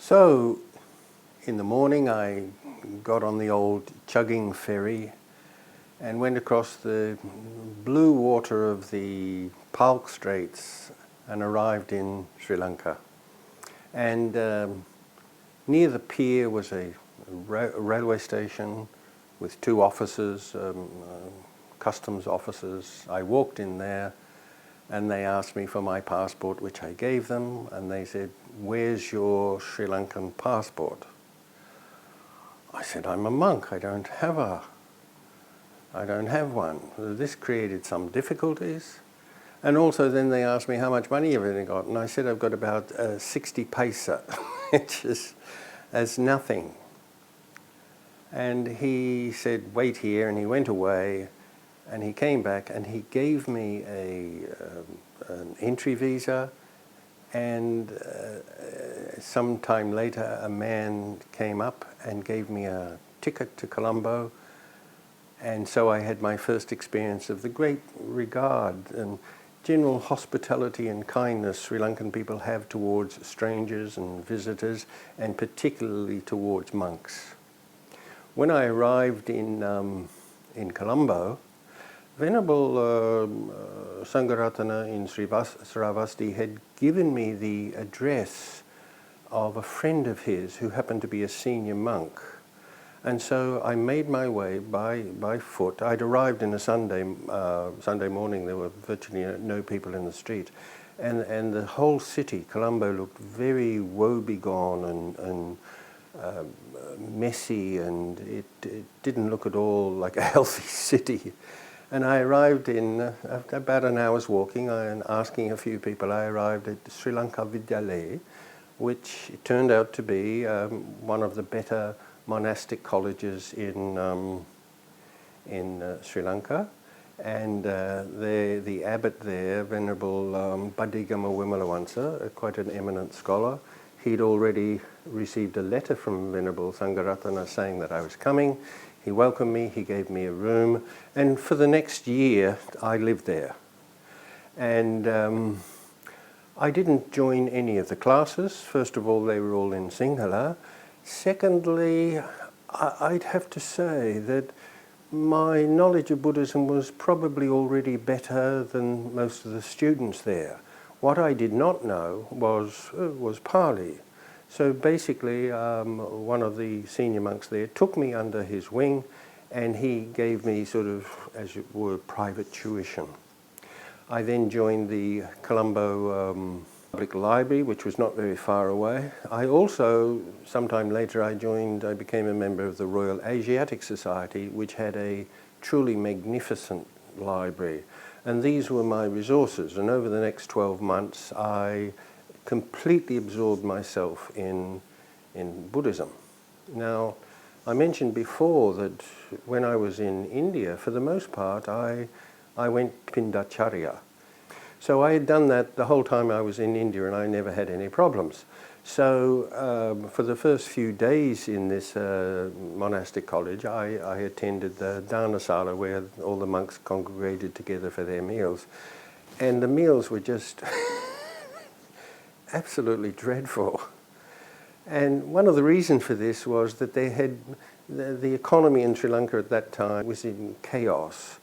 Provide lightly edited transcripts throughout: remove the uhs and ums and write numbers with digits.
So in the morning I got on the old chugging ferry and went across the blue water of the Palk Straits and arrived in Sri Lanka. And near the pier was a railway station with two officers, customs officers. I walked in there and they asked me for my passport, which I gave them, and they said, "Where's your Sri Lankan passport?" I said, "I'm a monk, I don't have one." This created some difficulties. And also then they asked me how much money you've really got, and I said I've got about 60 paisa, which is as nothing. And he said, "Wait here," and he went away, and he came back and he gave me an entry visa, and some time later a man came up and gave me a ticket to Colombo, and so I had my first experience of the great regard and general hospitality and kindness Sri Lankan people have towards strangers and visitors, and particularly towards monks. When I arrived in Colombo, Venerable Sangharatana in Sravasti had given me the address of a friend of his who happened to be a senior monk. And so I made my way by foot. I'd arrived in a Sunday morning. There were virtually no people in the street. And the whole city, Colombo, looked very woebegone and messy, and it didn't look at all like a healthy city. And I arrived in, after about an hour's walking and asking a few people, I arrived at Sri Lanka Vidyalaya, which turned out to be one of the better monastic colleges in Sri Lanka. And the abbot there, Venerable Badigama Wimalawansa, quite an eminent scholar, he'd already received a letter from Venerable Sangharatana saying that I was coming. He welcomed me, he gave me a room, and for the next year I lived there. And I didn't join any of the classes. First of all, they were all in Sinhala. Secondly, I'd have to say that my knowledge of Buddhism was probably already better than most of the students there. What I did not know was Pali. So basically, one of the senior monks there took me under his wing, and he gave me sort of, as it were, private tuition. I then joined the Colombo Public Library, which was not very far away. I also, sometime later, I became a member of the Royal Asiatic Society, which had a truly magnificent library. And these were my resources. And over the next 12 months, I completely absorbed myself in Buddhism. Now, I mentioned before that when I was in India, for the most part, I went Pindacharya. So I had done that the whole time I was in India, and I never had any problems. So for the first few days in this monastic college, I attended the Dhanasala, where all the monks congregated together for their meals. And the meals were just absolutely dreadful. And one of the reasons for this was that they had the economy in Sri Lanka at that time was in chaos,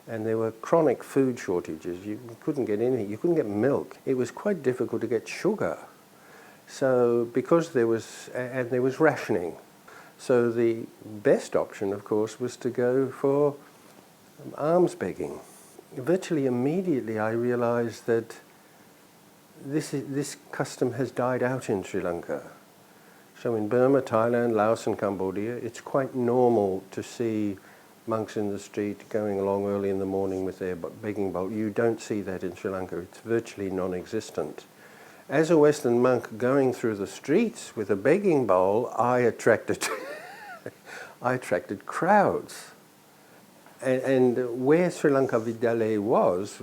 and there were chronic food shortages. You couldn't get anything. You couldn't get milk. It was quite difficult to get sugar. So because there was rationing. So the best option, of course, was to go for alms begging. Virtually immediately I realized that this custom has died out in Sri Lanka. So in Burma, Thailand, Laos and Cambodia, it's quite normal to see monks in the street going along early in the morning with their begging bowl. You don't see that in Sri Lanka. It's virtually non-existent. As a Western monk going through the streets with a begging bowl, I attracted crowds. And where Sri Lanka Vidyalaya was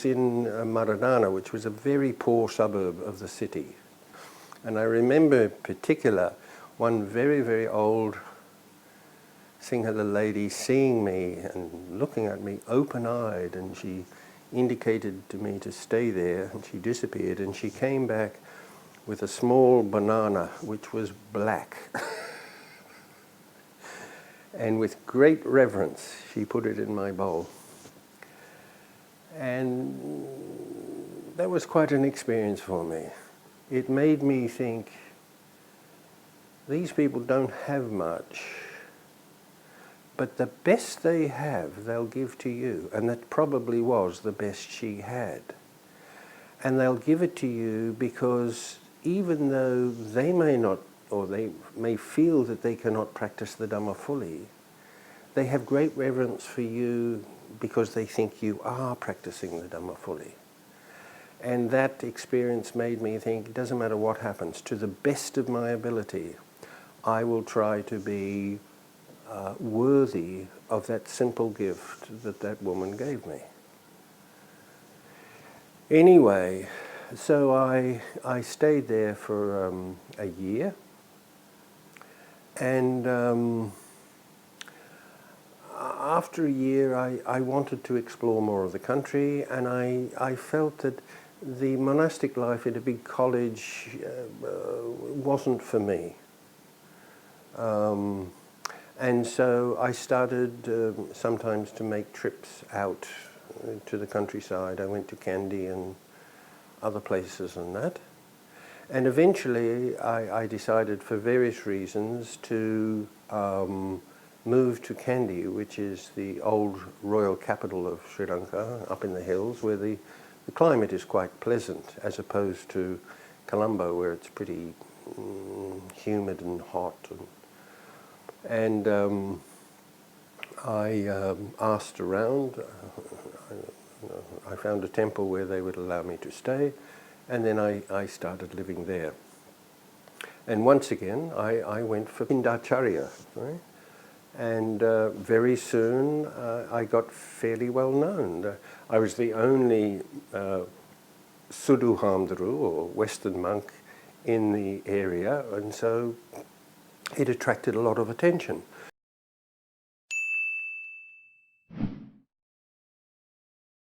in Maradana, which was a very poor suburb of the city. And I remember in particular one very, very old Sinhala lady seeing me and looking at me open-eyed, and she indicated to me to stay there, and she disappeared, and she came back with a small banana which was black. And with great reverence, she put it in my bowl. And that was quite an experience for me. It made me think, these people don't have much, but the best they have, they'll give to you. And that probably was the best she had. And they'll give it to you because even though they may not, or they may feel that they cannot practice the Dhamma fully, they have great reverence for you because they think you are practicing the Dhamma fully. And that experience made me think, it doesn't matter what happens, to the best of my ability, I will try to be worthy of that simple gift that that woman gave me. Anyway, so I stayed there for a year, and after a year I wanted to explore more of the country, and I felt that the monastic life at a big college wasn't for me. And so I started sometimes to make trips out to the countryside. I went to Kandy and other places and that. And eventually I decided, for various reasons, to move to Kandy, which is the old royal capital of Sri Lanka, up in the hills, where the climate is quite pleasant, as opposed to Colombo, where it's pretty humid and hot. And I asked around. I found a temple where they would allow me to stay, and then I started living there. And once again, I went for Pindacharya, right? And very soon I got fairly well known. I was the only Sudu Hamdru, or Western monk, in the area, and so it attracted a lot of attention.